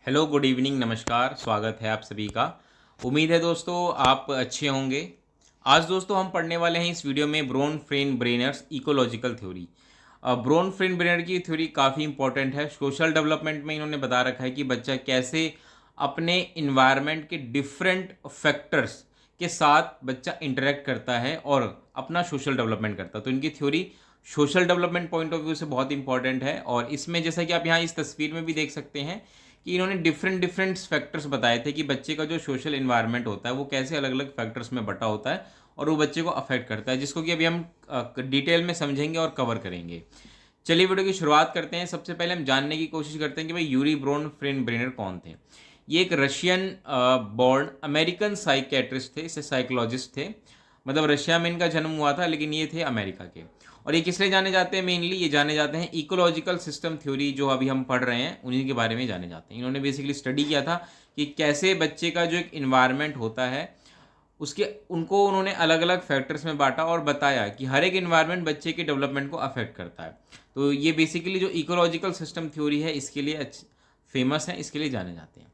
Hello, good evening, नमस्कार। स्वागत है आप सभी का। उम्मीद है दोस्तों आप अच्छे होंगे। आज दोस्तों हम पढ़ने वाले हैं इस वीडियो में Bronfenbrenner's ecological theory. Bronfenbrenner की थ्योरी काफ़ी इंपॉर्टेंट है। सोशल डेवलपमेंट में इन्होंने बता रखा है कि बच्चा कैसे अपने इन्वायरमेंट के डिफरेंट फैक्टर्स के साथ बच्चा इंटरेक्ट करता है और अपना सोशल डेवलपमेंट करता है। तो इनकी theory social development point of view से बहुत इंपॉर्टेंट है। और इसमें जैसा कि आप यहाँ इस तस्वीर में भी देख सकते हैं कि इन्होंने डिफरेंट डिफरेंट फैक्टर्स बताए थे कि बच्चे का जो सोशल इन्वायरमेंट होता है वो कैसे अलग अलग फैक्टर्स में बटा होता है और वो बच्चे को अफेक्ट करता है, जिसको कि अभी हम डिटेल में समझेंगे और कवर करेंगे। चलिए वीडियो की शुरुआत करते हैं। सबसे पहले हम जानने की कोशिश करते हैं कि भाई यूरी ब्रोन फ्रेन ब्रेनर कौन थे। ये एक रशियन बॉर्न अमेरिकन साइकेट्रिस्ट थे, इसे साइकोलॉजिस्ट थे। मतलब रशिया में इनका जन्म हुआ था लेकिन ये थे अमेरिका के। और ये किस लिए जाने जाते हैं? मेनली ये जाने जाते हैं इकोलॉजिकल सिस्टम थ्योरी जो अभी हम पढ़ रहे हैं उन्हीं के बारे में जाने जाते हैं। इन्होंने बेसिकली स्टडी किया था कि कैसे बच्चे का जो एक इन्वायरमेंट होता है उसके उनको उन्होंने अलग अलग फैक्टर्स में बांटा और बताया कि हर एक इन्वायरमेंट बच्चे के डेवलपमेंट को अफेक्ट करता है। तो ये बेसिकली जो इकोलॉजिकल सिस्टम थ्योरी है इसके लिए फेमस है, इसके लिए जाने जाते हैं।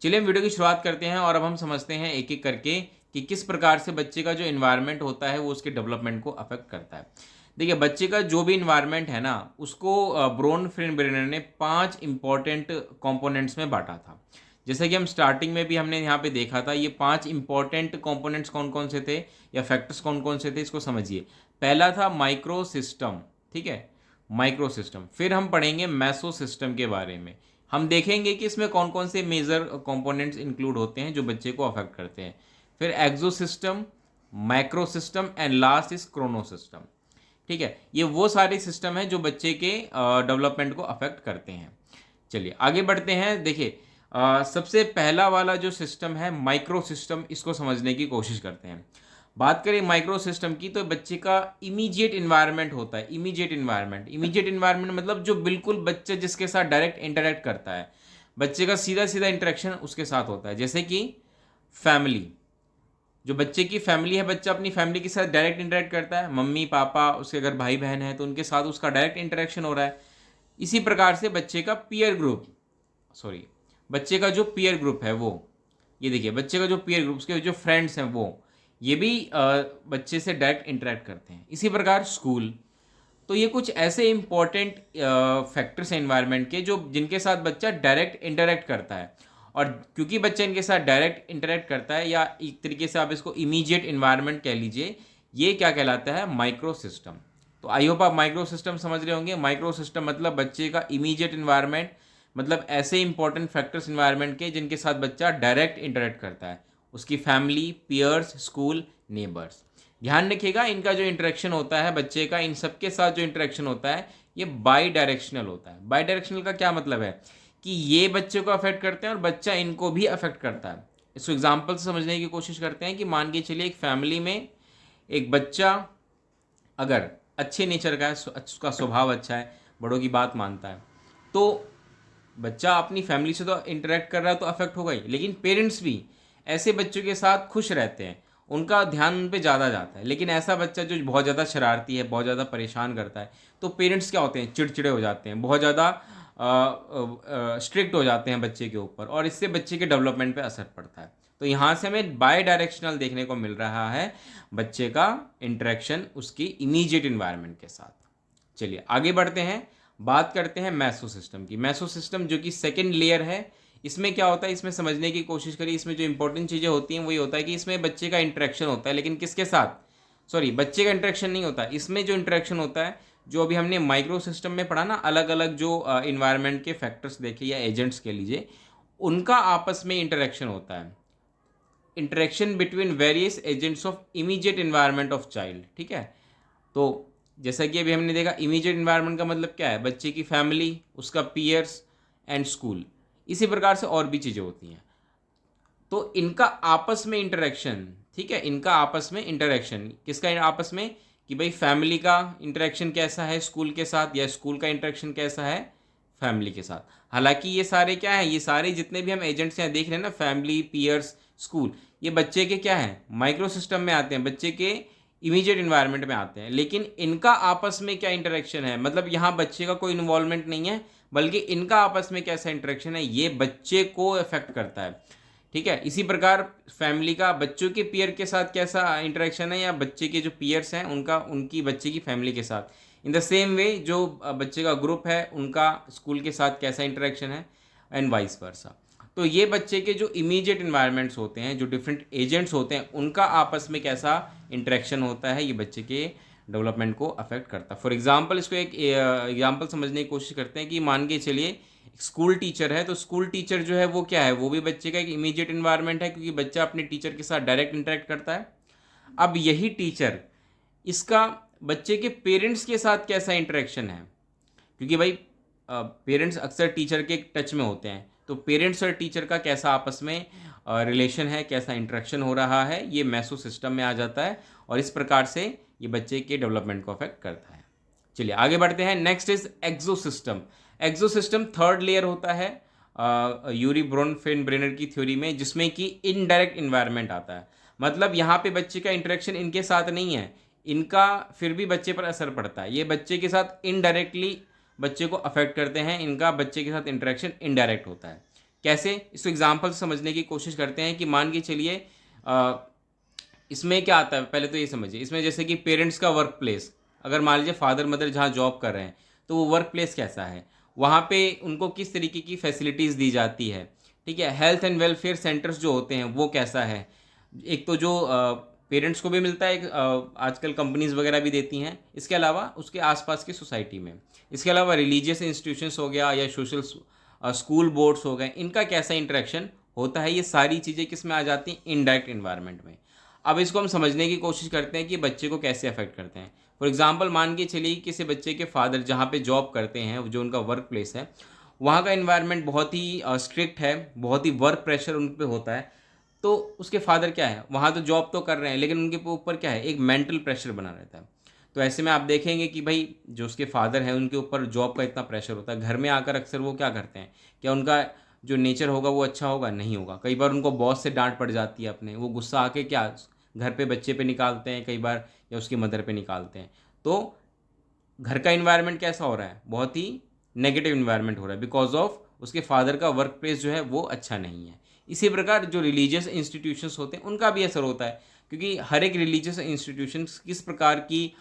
चलिए हम वीडियो की शुरुआत करते हैं और अब हम समझते हैं एक एक करके कि किस प्रकार से बच्चे का जो इन्वायरमेंट होता है वो उसके डेवलपमेंट को अफेक्ट करता है। देखिए, बच्चे का जो भी इन्वायरमेंट है ना उसको ब्रोन फ्रेन ब्रेनर ने 5 इंपॉर्टेंट कंपोनेंट्स में बांटा था। जैसे कि हम स्टार्टिंग में भी हमने यहाँ पे देखा था, ये 5 इंपॉर्टेंट कंपोनेंट्स कौन कौन से थे या फैक्टर्स कौन कौन से थे, इसको समझिए। पहला था माइक्रो सिस्टम, ठीक है, माइक्रो सिस्टम। फिर हम पढ़ेंगे मैसो सिस्टम के बारे में। हम देखेंगे कि इसमें कौन कौन से मेजर कंपोनेंट्स इंक्लूड होते हैं जो बच्चे को अफेक्ट करते हैं। फिर exosystem, microsystem and last is chronosystem. ठीक है, ये वो सारे सिस्टम हैं जो बच्चे के डेवलपमेंट को अफेक्ट करते हैं। चलिए आगे बढ़ते हैं। देखिए, सबसे पहला वाला जो सिस्टम है माइक्रो सिस्टम, इसको समझने की कोशिश करते हैं। बात करें माइक्रो सिस्टम की तो बच्चे का इमीडिएट इन्वायरमेंट होता है। इमीडिएट इन्वायरमेंट मतलब जो बिल्कुल बच्चे जिसके साथ डायरेक्ट इंटरेक्ट करता है, बच्चे का सीधा सीधा इंटरेक्शन उसके साथ होता है। जैसे कि फैमिली, जो बच्चे की फैमिली है, बच्चा अपनी फैमिली के साथ डायरेक्ट इंटरेक्ट करता है। मम्मी पापा, उसके अगर भाई बहन है तो उनके साथ उसका डायरेक्ट इंटरेक्शन हो रहा है। इसी प्रकार से बच्चे का पीयर ग्रुप, सॉरी, बच्चे का जो पीयर ग्रुप है वो, ये देखिए, बच्चे का जो पीयर ग्रुप, उसके जो फ्रेंड्स हैं वो, ये भी बच्चे से डायरेक्ट इंटरेक्ट करते हैं। इसी प्रकार स्कूल। तो ये कुछ ऐसे इंपॉर्टेंट फैक्टर्स हैं इन्वायरमेंट के जो जिनके साथ बच्चा डायरेक्ट इंटरेक्ट करता है। और क्योंकि बच्चा इनके साथ डायरेक्ट इंटरेक्ट करता है, या एक तरीके से आप इसको इमीडिएट इन्वायरमेंट कह लीजिए, ये क्या कहलाता है? Micro system. तो आई होप आप माइक्रो सिस्टम समझ रहे होंगे। माइक्रो सिस्टम मतलब बच्चे का इमीडिएट इन्वायरमेंट, मतलब ऐसे इंपॉर्टेंट फैक्टर्स इन्वायरमेंट के जिनके साथ बच्चा डायरेक्ट इंटरेक्ट करता है, उसकी फैमिली, पियर्स, स्कूल, नेबर्स। ध्यान रखिएगा, इनका जो इंटरेक्शन होता है बच्चे का, इन सबके साथ जो इंटरेक्शन होता है ये बाई डायरेक्शनल होता है। बाई डायरेक्शनल का क्या मतलब है कि ये बच्चे को अफेक्ट करते हैं और बच्चा इनको भी अफेक्ट करता है। इसको एग्जाम्पल से समझने की कोशिश करते हैं कि मान के चलिए एक फैमिली में एक बच्चा अगर अच्छे नेचर का है, उसका स्वभाव अच्छा है, बड़ों की बात मानता है, तो बच्चा अपनी फैमिली से तो इंटरेक्ट कर रहा है तो अफेक्ट होगा ही, लेकिन पेरेंट्स भी ऐसे बच्चों के साथ खुश रहते हैं, उनका ध्यान उन पर ज़्यादा जाता है। लेकिन ऐसा बच्चा जो बहुत ज़्यादा शरारती है, बहुत ज़्यादा परेशान करता है, तो पेरेंट्स क्या होते हैं? चिड़चिड़े हो जाते हैं, बहुत ज़्यादा स्ट्रिक्ट हो जाते हैं बच्चे के ऊपर, और इससे बच्चे के डेवलपमेंट पे असर पड़ता है। तो यहाँ से हमें बाय डायरेक्शनल देखने को मिल रहा है बच्चे का इंटरेक्शन उसकी इमीडिएट इन्वायरमेंट के साथ। चलिए आगे बढ़ते हैं, बात करते हैं मैसो सिस्टम की। मैसो सिस्टम जो कि सेकेंड लेयर है, इसमें क्या होता है, इसमें समझने की कोशिश करिए। इसमें जो इंपॉर्टेंट चीज़ें होती हैं वही होता है कि इसमें बच्चे का इंटरेक्शन होता है, लेकिन किसके साथ? सॉरी, बच्चे का इंटरेक्शन नहीं होता। इसमें जो इंटरेक्शन होता है, जो अभी हमने माइक्रो सिस्टम में पढ़ा ना, अलग अलग जो इन्वायरमेंट के फैक्टर्स देखे या एजेंट्स के लीजिए, उनका आपस में इंटरेक्शन होता है। Interaction between various agents of immediate environment of child. ठीक है, तो जैसा कि अभी हमने देखा, इमीडिएट इन्वायरमेंट का मतलब क्या है? बच्चे की फैमिली, उसका पीयर्स एंड स्कूल। इसी प्रकार से और भी चीज़ें होती हैं। तो इनका आपस में इंटरेक्शन, ठीक है, इनका आपस में इंटरेक्शन किसका आपस में? कि भाई फैमिली का इंटरेक्शन कैसा है स्कूल के साथ, या स्कूल का इंटरेक्शन कैसा है फैमिली के साथ। हालांकि ये सारे क्या है, ये सारे जितने भी हम एजेंट्स यहाँ देख रहे हैं ना, फैमिली, पीयर्स, स्कूल, ये बच्चे के क्या है? माइक्रो सिस्टम में आते हैं, बच्चे के इमीडिएट इन्वायरमेंट में आते हैं। लेकिन इनका आपस में क्या इंटरेक्शन है? मतलब यहाँ बच्चे का कोई इन्वॉल्वमेंट नहीं है, बल्कि इनका आपस में कैसा इंटरेक्शन है ये बच्चे को अफेक्ट करता है। ठीक है, इसी प्रकार फैमिली का बच्चों के पीयर के साथ कैसा इंटरेक्शन है, या बच्चे के जो पीयर्स हैं उनका उनकी बच्चे की फैमिली के साथ, इन द सेम वे जो बच्चे का ग्रुप है उनका स्कूल के साथ कैसा इंटरेक्शन है, एंड वाइस वर्सा। तो ये बच्चे के जो इमीडिएट इन्वायरमेंट्स होते हैं, जो डिफरेंट एजेंट्स होते हैं, उनका आपस में कैसा इंटरेक्शन होता है, ये बच्चे के डेवलपमेंट को अफेक्ट करता है। फॉर एग्जांपल इसको एक एग्जांपल समझने की कोशिश करते हैं कि मान के चलिए स्कूल टीचर है, तो स्कूल टीचर जो है वो क्या है, वो भी बच्चे का एक इमीडिएट इन्वायरमेंट है, क्योंकि बच्चा अपने टीचर के साथ डायरेक्ट इंटरेक्ट करता है। अब यही टीचर इसका बच्चे के पेरेंट्स के साथ कैसा इंटरेक्शन है, क्योंकि भाई पेरेंट्स अक्सर टीचर के टच में होते हैं, तो पेरेंट्स और टीचर का कैसा आपस में रिलेशन है, कैसा इंटरेक्शन हो रहा है, ये मैसो सिस्टम में आ जाता है, और इस प्रकार से ये बच्चे के डेवलपमेंट को अफेक्ट करता है। चलिए आगे बढ़ते हैं। Next is exosystem. Exosystem third layer होता है यूरी ब्रोन-फेन-ब्रेनर की थ्योरी में, जिसमें कि इनडायरेक्ट इन्वायरमेंट आता है। मतलब यहाँ पे बच्चे का इंटरेक्शन इनके साथ नहीं है, इनका फिर भी बच्चे पर असर पड़ता है, ये बच्चे के साथ इनडायरेक्टली बच्चे को अफेक्ट करते हैं, इनका बच्चे के साथ इंटरेक्शन इनडायरेक्ट होता है। कैसे, इसको एग्जाम्पल से समझने की कोशिश करते हैं कि मान के चलिए इसमें क्या आता है, पहले तो ये समझिए। इसमें जैसे कि पेरेंट्स का वर्क प्लेस, अगर मान लीजिए फादर मदर जहाँ जॉब कर रहे हैं, तो वो वर्क प्लेस कैसा है, वहाँ पे उनको किस तरीके की फैसिलिटीज़ दी जाती है। ठीक है, हेल्थ एंड वेलफेयर सेंटर्स जो होते हैं वो कैसा है, एक तो जो पेरेंट्स को भी मिलता है, आजकल कंपनीज वगैरह भी देती हैं, इसके अलावा उसके आसपास की सोसाइटी में, इसके अलावा रिलीजियस इंस्टीट्यूशंस हो गया या सोशल स्कूल बोर्ड्स हो गए, इनका कैसा इंटरेक्शन होता है, ये सारी चीज़ें किस में आ जाती हैं, इनडायरेक्ट इन्वायरमेंट में। अब इसको हम समझने की कोशिश करते हैं कि बच्चे को कैसे अफेक्ट करते हैं। फॉर एग्जांपल मान के चलिए किसी बच्चे के फादर जहाँ पे जॉब करते हैं, जो उनका वर्क प्लेस है, वहाँ का इन्वायरमेंट बहुत ही स्ट्रिक्ट है, बहुत ही वर्क प्रेशर उन पर होता है। तो उसके फादर क्या है, वहाँ तो जॉब तो कर रहे हैं, लेकिन उनके ऊपर क्या है, एक मेंटल प्रेशर बना रहता है। तो ऐसे में आप देखेंगे कि भाई जो उसके फादर हैं उनके ऊपर जॉब का इतना प्रेशर होता है, घर में आकर अक्सर वो क्या करते हैं, क्या उनका जो नेचर होगा वो अच्छा होगा, नहीं होगा। कई बार उनको बॉस से डांट पड़ जाती है, अपने वो गुस्सा आके क्या घर पे बच्चे पे निकालते हैं कई बार, या उसकी मदर पे निकालते हैं। तो घर का इन्वायरमेंट कैसा हो रहा है, बहुत ही नेगेटिव इन्वायरमेंट हो रहा है, बिकॉज ऑफ उसके फादर का वर्क प्लेस जो है वो अच्छा नहीं है। इसी प्रकार जो रिलीजियस इंस्टीट्यूशंस होते हैं उनका भी असर होता है, क्योंकि हर एक रिलीजियस इंस्टीट्यूशंस किस प्रकार की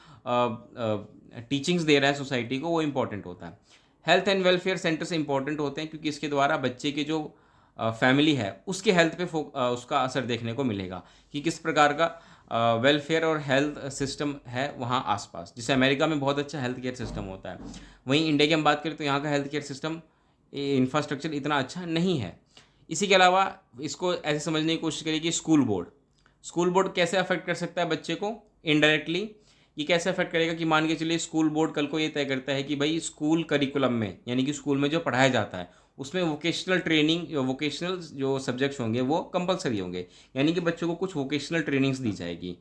टीचिंग्स दे रहा है सोसाइटी को, वो इम्पॉर्टेंट होता है। Health and welfare centres important होते हैं, क्योंकि इसके द्वारा बच्चे के जो फैमिली है उसके हेल्थ पे उसका असर देखने को मिलेगा कि किस प्रकार का वेलफेयर और हेल्थ सिस्टम है वहाँ आसपास। जैसे अमेरिका में बहुत अच्छा हेल्थ केयर सिस्टम होता है, वहीं इंडिया की हम बात करें तो यहाँ का हेल्थ केयर सिस्टम इंफ्रास्ट्रक्चर इतना अच्छा नहीं है। इसी के अलावा इसको ऐसे समझने की कोशिश करिए कि स्कूल बोर्ड कैसे अफेक्ट कर सकता है बच्चे को इनडायरेक्टली। ये कैसे अफेक्ट करेगा कि मान के चलिए स्कूल बोर्ड कल को ये तय करता है कि भाई स्कूल करिकुलम में, यानी कि स्कूल में जो पढ़ाया जाता है उसमें वोकेशनल ट्रेनिंग, वोकेशनल जो सब्जेक्ट्स होंगे वो कंपलसरी होंगे, यानी कि बच्चों को कुछ वोकेशनल ट्रेनिंग्स दी जाएगी।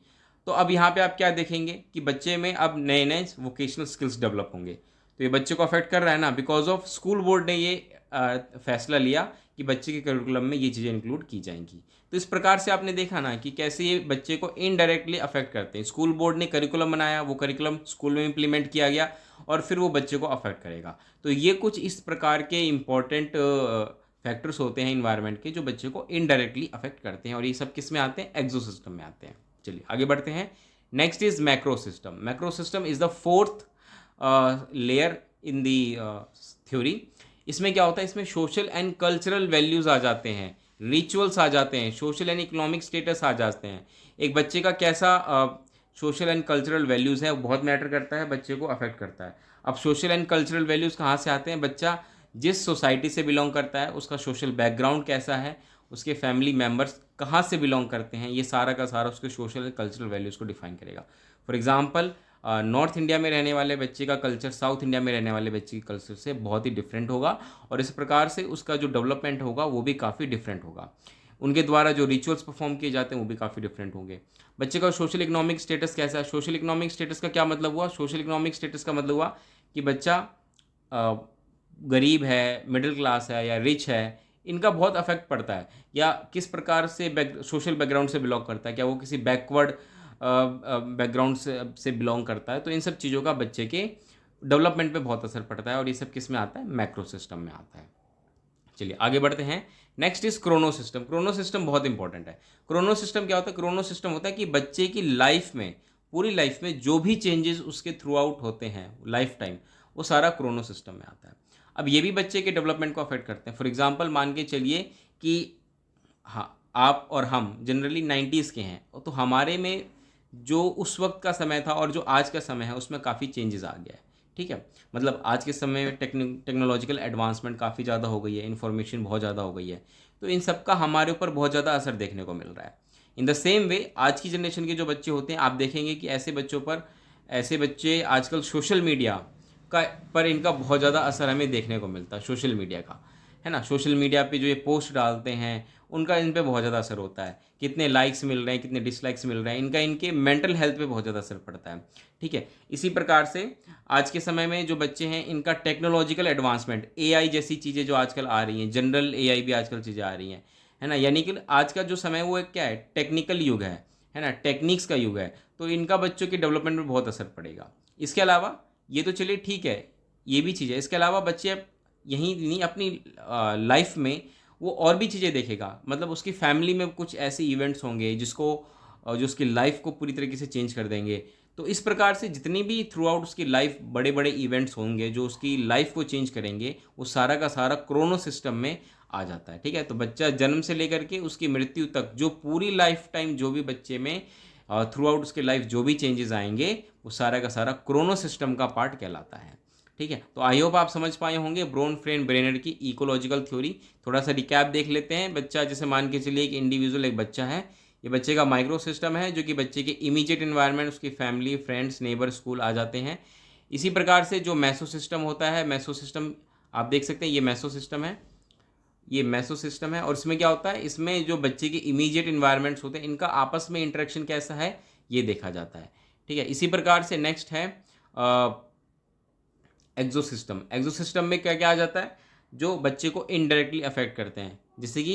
तो अब यहाँ पे आप क्या देखेंगे कि बच्चे में अब नए नए वोकेशनल स्किल्स डेवलप होंगे। तो ये बच्चे को अफेक्ट कर रहा है ना, बिकॉज ऑफ स्कूल बोर्ड ने ये फैसला लिया कि बच्चे के करिकुलम में ये चीज़ें इंक्लूड की जाएंगी। तो इस प्रकार से आपने देखा ना कि कैसे ये बच्चे को इनडायरेक्टली अफेक्ट करते हैं। स्कूल बोर्ड ने करिकुलम बनाया, वो करिकुलम स्कूल में इम्प्लीमेंट किया गया और फिर वो बच्चे को अफेक्ट करेगा। तो ये कुछ इस प्रकार के इम्पॉर्टेंट फैक्टर्स होते हैं इन्वायरमेंट के, जो बच्चे को इनडायरेक्टली अफेक्ट करते हैं, और ये सब किस में आते हैं, एक्सो सिस्टम में आते हैं। चलिए आगे बढ़ते हैं। Next is macro system. Macro system is the fourth layer in the theory. इसमें क्या होता है, इसमें सोशल एंड कल्चरल वैल्यूज़ आ जाते हैं, रिचुअल्स आ जाते हैं, सोशल एंड इकोनॉमिक स्टेटस आ जाते हैं। एक बच्चे का कैसा सोशल एंड कल्चरल वैल्यूज़ है वो बहुत मैटर करता है, बच्चे को अफेक्ट करता है। अब सोशल एंड कल्चरल वैल्यूज़ कहाँ से आते हैं, बच्चा जिस सोसाइटी से बिलोंग करता है उसका सोशल बैकग्राउंड कैसा है, उसके फैमिली मेम्बर्स कहाँ से बिलोंग करते हैं, ये सारा का सारा उसके सोशल एंड कल्चरल वैल्यूज़ को डिफाइन करेगा। फॉर एग्जाम्पल नॉर्थ इंडिया में रहने वाले बच्चे का कल्चर साउथ इंडिया में रहने वाले बच्चे के कल्चर से बहुत ही डिफरेंट होगा, और इस प्रकार से उसका जो डेवलपमेंट होगा वो भी काफ़ी डिफरेंट होगा। उनके द्वारा जो रिचुअल्स परफॉर्म किए जाते हैं वो भी काफ़ी डिफरेंट होंगे। बच्चे का सोशल इकोनॉमिक स्टेटस कैसा है, सोशल इकोनॉमिक स्टेटस का क्या मतलब हुआ, सोशल इकोनॉमिक स्टेटस का मतलब हुआ कि बच्चा गरीब है, मिडिल क्लास है या रिच है, इनका बहुत अफेक्ट पड़ता है, या किस प्रकार से सोशल बैकग्राउंड से बिलोंग करता है, क्या वो किसी बैकवर्ड बैकग्राउंड से बिलोंग करता है। तो इन सब चीज़ों का बच्चे के डेवलपमेंट पे बहुत असर पड़ता है, और ये सब किस में आता है, मैक्रो सिस्टम में आता है। चलिए आगे बढ़ते हैं। Next is Chrono system. Chrono system बहुत इंपॉर्टेंट है। क्रोनो सिस्टम क्या होता है? क्रोनो सिस्टम होता है कि बच्चे की लाइफ में, पूरी लाइफ में जो भी चेंजेस उसके थ्रू आउट होते हैं लाइफ टाइम, वो सारा क्रोनो सिस्टम में आता है। अब ये भी बच्चे के डेवलपमेंट को अफेक्ट करते हैं। फॉर एग्जाम्पल मान के चलिए कि हाँ, आप और हम जनरली 90s के हैं, तो हमारे में जो उस वक्त का समय था और जो आज का समय है उसमें काफ़ी चेंजेस आ गया है। ठीक है, मतलब आज के समय में टेक्नोलॉजिकल एडवांसमेंट काफ़ी ज़्यादा हो गई है, इन्फॉर्मेशन बहुत ज़्यादा हो गई है, तो इन सब का हमारे ऊपर बहुत ज़्यादा असर देखने को मिल रहा है। इन द सेम वे आज की जनरेशन के जो बच्चे होते हैं, आप देखेंगे कि ऐसे बच्चे आजकल सोशल मीडिया का पर इनका बहुत ज़्यादा असर हमें देखने को मिलता है, सोशल मीडिया का, है ना। सोशल मीडिया पे जो ये पोस्ट डालते हैं उनका इन पे बहुत ज़्यादा असर होता है, कितने लाइक्स मिल रहे हैं, कितने डिसलाइक्स मिल रहे हैं, इनका इनके मेंटल हेल्थ पे बहुत ज़्यादा असर पड़ता है। ठीक है, इसी प्रकार से आज के समय में जो बच्चे हैं इनका टेक्नोलॉजिकल एडवांसमेंट, एआई जैसी चीज़ें जो आजकल आ रही हैं, जनरल एआई भी आजकल चीज़ें आ रही हैं, है ना। यानी कि आज का जो समय है वो एक क्या है, टेक्निकल युग है ना, टेक्निक्स का युग है, तो इनका बच्चों के डेवलपमेंट में बहुत असर पड़ेगा। इसके अलावा ये तो चलिए ठीक है, ये भी चीज़ है। इसके अलावा बच्चे यहीं नहीं, अपनी लाइफ में वो और भी चीज़ें देखेगा, मतलब उसकी फैमिली में कुछ ऐसे इवेंट्स होंगे जो उसकी लाइफ को पूरी तरीके से चेंज कर देंगे। तो इस प्रकार से जितनी भी थ्रू आउट उसकी लाइफ बड़े बड़े इवेंट्स होंगे जो उसकी लाइफ को चेंज करेंगे, वो सारा का सारा क्रोनो सिस्टम में आ जाता है। ठीक है, तो बच्चा जन्म से लेकर के उसकी मृत्यु तक जो पूरी लाइफ टाइम जो भी बच्चे में थ्रू आउट उसके लाइफ जो भी चेंजेस आएंगे, वो सारा का सारा क्रोनो सिस्टम का पार्ट कहलाता है। ठीक है, तो आई होप आप समझ पाए होंगे ब्रोन-फ्रेन ब्रेनर की इकोलॉजिकल थ्योरी। थोड़ा सा रिकैप देख लेते हैं। बच्चा, जैसे मान के चलिए एक इंडिविजुअल, एक बच्चा है, ये बच्चे का माइक्रो सिस्टम है, जो कि बच्चे के इमीडिएट इन्वायरमेंट, उसकी फैमिली, फ्रेंड्स, नेबर, स्कूल आ जाते हैं। इसी प्रकार से जो मेसो सिस्टम होता है, मेसो सिस्टम आप देख सकते हैं, ये मेसो सिस्टम है, ये मेसो सिस्टम है, और इसमें क्या होता है, इसमें जो बच्चे के इमीडिएट इन्वायरमेंट्स होते हैं इनका आपस में इंटरेक्शन कैसा है ये देखा जाता है। ठीक है, इसी प्रकार से नेक्स्ट है एक्सोसिस्टम। एक्सोसिस्टम में क्या क्या आ जाता है, जो बच्चे को इनडायरेक्टली अफेक्ट करते हैं, जैसे कि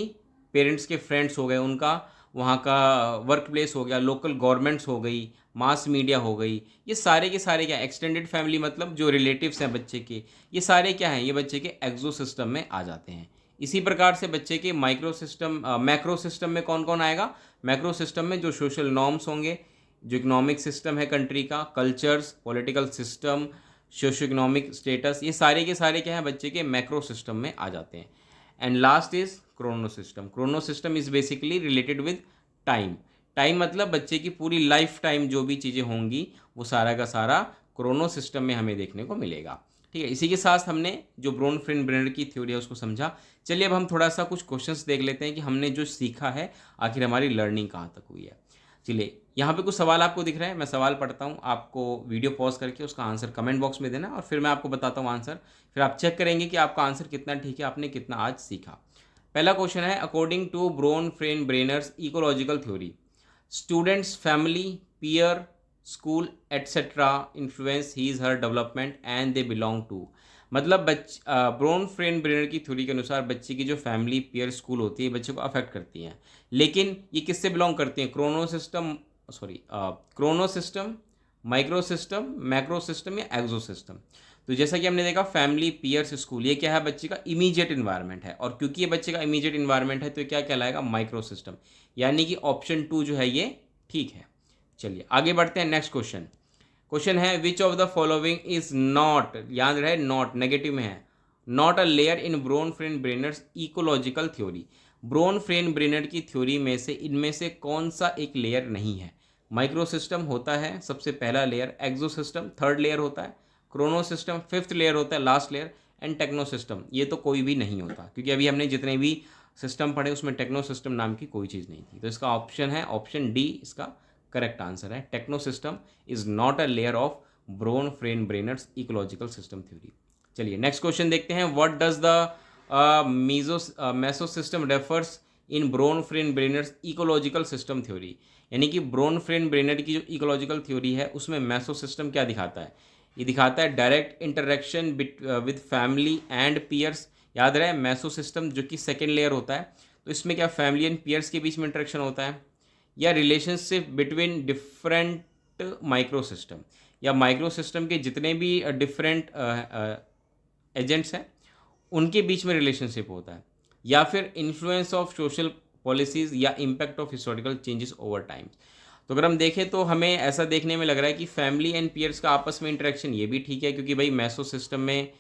पेरेंट्स के फ्रेंड्स हो गए, उनका वहाँ का वर्क प्लेस हो गया, लोकल गवर्नमेंट्स हो गई, मास मीडिया हो गई, ये सारे के सारे क्या, एक्सटेंडेड फैमिली मतलब जो रिलेटिव्स हैं बच्चे के, ये सारे क्या हैं, ये बच्चे के एक्सो सिस्टम में आ जाते हैं। इसी प्रकार से बच्चे के माइक्रो सिस्टम, मैक्रो सिस्टम में कौन कौन आएगा, मैक्रो सिस्टम में जो सोशल नॉर्म्स होंगे, जो इकोनॉमिक सिस्टम है कंट्री का, cultures, political system, socio economic status, ये सारे के सारे क्या हैं, बच्चे के मैक्रो सिस्टम में आ जाते हैं। And last is Chrono system. Chrono system is basically related with time. Time मतलब बच्चे की पूरी लाइफ टाइम जो भी चीज़ें होंगी वो सारा का सारा क्रोनो सिस्टम में हमें देखने को मिलेगा। ठीक है, इसी के साथ हमने जो ब्रोन-फ्रेन ब्रेनर की थ्योरी है उसको समझा। चलिए अब हम थोड़ा सा कुछ क्वेश्चंस देख लेते हैं कि हमने जो सीखा है आखिर हमारी लर्निंग कहाँ तक हुई है। चलिए, यहाँ पे कुछ सवाल आपको दिख रहे हैं, मैं सवाल पढ़ता हूँ, आपको वीडियो पॉज करके उसका आंसर कमेंट बॉक्स में देना, और फिर मैं आपको बताता हूँ आंसर। फिर आप चेक करेंगे कि आपका आंसर कितना ठीक है, आपने कितना आज सीखा। पहला क्वेश्चन है, according to Bronfenbrenner's ecological theory, students family, peer, school etcetera influence his her development and they belong to. मतलब ब्रोन-फ्रेन ब्रेनर की थ्योरी के अनुसार बच्चे की जो फैमिली, पीयर, स्कूल होती है बच्चे को अफेक्ट करती हैं, लेकिन ये किससे बिलोंग करती हैं, Chrono system, micro system, macro system या एक्सो सिस्टम। तो जैसा कि हमने देखा फैमिली, पीयर्स, स्कूल, ये क्या है, बच्चे का इमीडिएट इन्वायरमेंट है, और क्योंकि ये बच्चे का इमीडिएट इन्वायरमेंट है तो ये क्या कहलाएगा, माइक्रो सिस्टम। यानी कि ऑप्शन 2 जो है ये ठीक है। चलिए आगे बढ़ते हैं। नेक्स्ट क्वेश्चन है, which of the following is not, याद रहे नॉट नेगेटिव में है, not a layer in Bronfenbrenner's ecological theory. Bronfenbrenner की थ्योरी में से इनमें से कौन सा एक लेयर नहीं है। माइक्रो सिस्टम होता है सबसे पहला layer, exosystem third layer होता है, क्रोनो सिस्टम फिफ्थ लेयर होता है, last layer, and techno system ये तो कोई भी नहीं होता, क्योंकि अभी हमने जितने भी सिस्टम पढ़े उसमें टेक्नो सिस्टम नाम की कोई चीज़ नहीं थी। तो इसका ऑप्शन है, ऑप्शन डी इसका करेक्ट आंसर है। Technosystem is not a layer of Bronfenbrenner's ecological system theory. चलिए नेक्स्ट क्वेश्चन देखते हैं, what does the mesosystem refers in Bronfenbrenner's ecological system theory. यानी कि ब्रोन-फ्रेन brainer की जो ecological theory है उसमें मेसो सिस्टम क्या दिखाता है, ये दिखाता है direct interaction with family and peers. याद रहे मेसो सिस्टम जो कि सेकेंड लेयर होता है, तो इसमें क्या फैमिली एंड पीयर्स के बीच में इंटरेक्शन होता है, या relationship between different micro system. या माइक्रो सिस्टम के जितने भी डिफरेंट एजेंट्स हैं उनके बीच में रिलेशनशिप होता है, या फिर इन्फ्लुएंस ऑफ सोशल पॉलिसीज़ या impact of historical changes over time. तो अगर हम देखें तो हमें ऐसा देखने में लग रहा है कि फैमिली एंड पीयर्स का आपस में इंटरेक्शन ये भी ठीक है, क्योंकि भाई मेसो सिस्टम में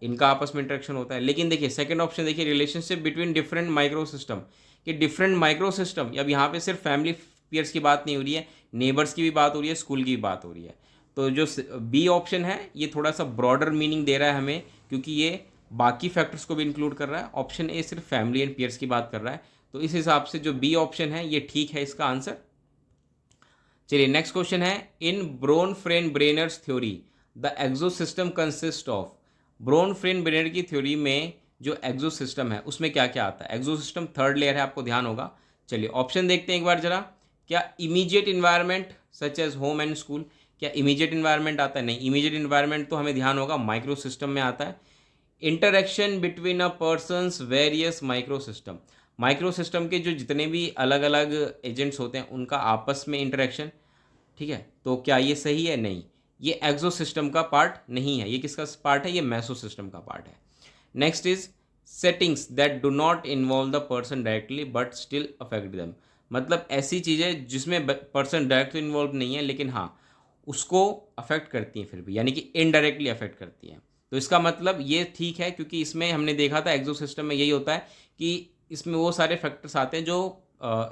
इनका आपस में इंटरेक्शन होता है। लेकिन देखिए सेकंड ऑप्शन देखिए, relationship between different micro system, कि डिफरेंट माइक्रो सिस्टम, अब यहाँ पे सिर्फ फैमिली पीयर्स की बात नहीं हो रही है, नेबर्स की भी बात हो रही है, स्कूल की भी बात हो रही है। तो जो बी ऑप्शन है ये थोड़ा सा ब्रॉडर मीनिंग दे रहा है हमें, क्योंकि ये बाकी फैक्टर्स को भी इंक्लूड कर रहा है। ऑप्शन ए सिर्फ फैमिली एंड पीयर्स की बात कर रहा है, तो इस हिसाब से जो बी ऑप्शन है ये ठीक है इसका आंसर। चलिए नेक्स्ट क्वेश्चन है, इन Bronfenbrenner's theory the एक्सोसिस्टम consist of. ब्रोन-फ्रेन-ब्रेनर की थ्योरी में जो एक्सोसिस्टम है उसमें क्या क्या आता है। एक्सोसिस्टम थर्ड लेयर है, आपको ध्यान होगा। चलिए ऑप्शन देखते हैं एक बार जरा। क्या immediate environment such age home and school, क्या इमीडिएट इन्वायरमेंट आता है? नहीं, इमीडिएट इन्वायरमेंट तो हमें ध्यान होगा माइक्रो सिस्टम में आता है। Interaction between a person's various micro system, micro system के जो जितने भी अलग अलग एजेंट्स होते हैं उनका आपस में इंटरेक्शन, ठीक है। तो क्या ये सही है? नहीं, ये एक्सो सिस्टम का पार्ट नहीं है। ये किसका पार्ट है? ये मेसो सिस्टम का पार्ट है। Next is settings that do not involve the person directly but still affect them, मतलब ऐसी चीज़ें जिसमें पर्सन डायरेक्टली इन्वॉल्व नहीं है लेकिन हाँ उसको अफेक्ट करती हैं फिर भी, यानी कि इनडायरेक्टली अफेक्ट करती हैं। तो इसका मतलब ये ठीक है, क्योंकि इसमें हमने देखा था एक्सो सिस्टम में यही होता है कि इसमें वो सारे फैक्टर्स आते हैं जो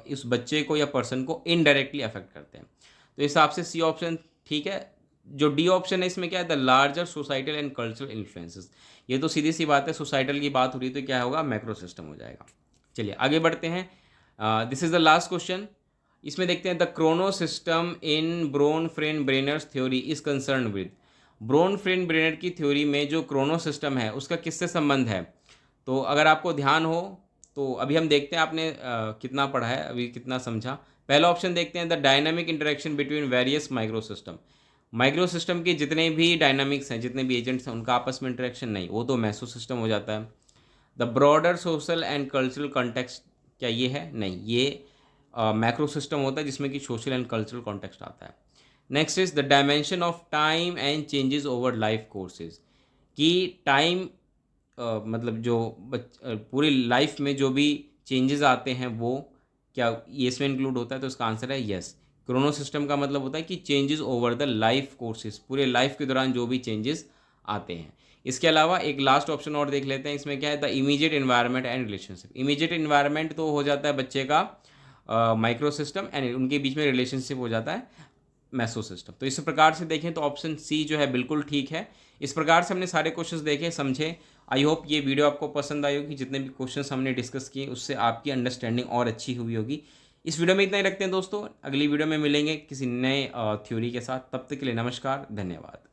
इस बच्चे को या पर्सन को इनडायरेक्टली अफेक्ट करते हैं। तो इस हिसाब से सी ऑप्शन ठीक है। जो डी ऑप्शन है इसमें क्या है, the larger societal and cultural influences, ये तो सीधी सी बात है, सोसाइटल की बात हो रही है तो क्या होगा, मैक्रो सिस्टम हो जाएगा। चलिए आगे बढ़ते हैं। This is the last question. इसमें देखते हैं the chronosystem in Bronfenbrenner's theory is concern with. Bronfenbrenner की थ्योरी में जो क्रोनो सिस्टम है उसका किससे संबंध है? तो अगर आपको ध्यान हो तो अभी हम देखते हैं आपने कितना पढ़ा है, अभी कितना समझा। पहला ऑप्शन देखते हैं, the dynamic interaction between various micro system, micro system के जितने भी डायनामिक्स हैं, जितने भी एजेंट्स हैं उनका आपस में इंटरेक्शन, नहीं, वो तो मेसो सिस्टम हो जाता है। The broader social and cultural context, क्या ये है? नहीं, ये मैक्रो सिस्टम होता है जिसमें कि सोशल एंड कल्चरल कॉन्टेक्स्ट आता है। Next is the dimension of time and changes over life courses, कि टाइम मतलब जो पूरी लाइफ में जो भी चेंजेस आते हैं वो क्या ये इसमें इंक्लूड होता है? तो इसका आंसर है यस। क्रोनो सिस्टम का मतलब होता है कि changes over the life courses, पूरे लाइफ के दौरान जो भी चेंजेस आते हैं। इसके अलावा एक लास्ट ऑप्शन और देख लेते हैं, इसमें क्या है, the immediate environment and relationship. Immediate environment तो हो जाता है बच्चे का माइक्रो सिस्टम, एंड उनके बीच में रिलेशनशिप हो जाता है मेसो सिस्टम। तो इस प्रकार से देखें तो ऑप्शन सी जो है बिल्कुल ठीक है। इस प्रकार से हमने सारे क्वेश्चंस देखे, समझे। आई होप ये वीडियो आपको पसंद आई होगी, जितने भी क्वेश्चंस हमने डिस्कस किए उससे आपकी अंडरस्टैंडिंग और अच्छी हुई होगी। इस वीडियो में इतना ही रखते हैं दोस्तों, अगली वीडियो में मिलेंगे किसी नए थ्योरी के साथ। तब तक के लिए नमस्कार, धन्यवाद।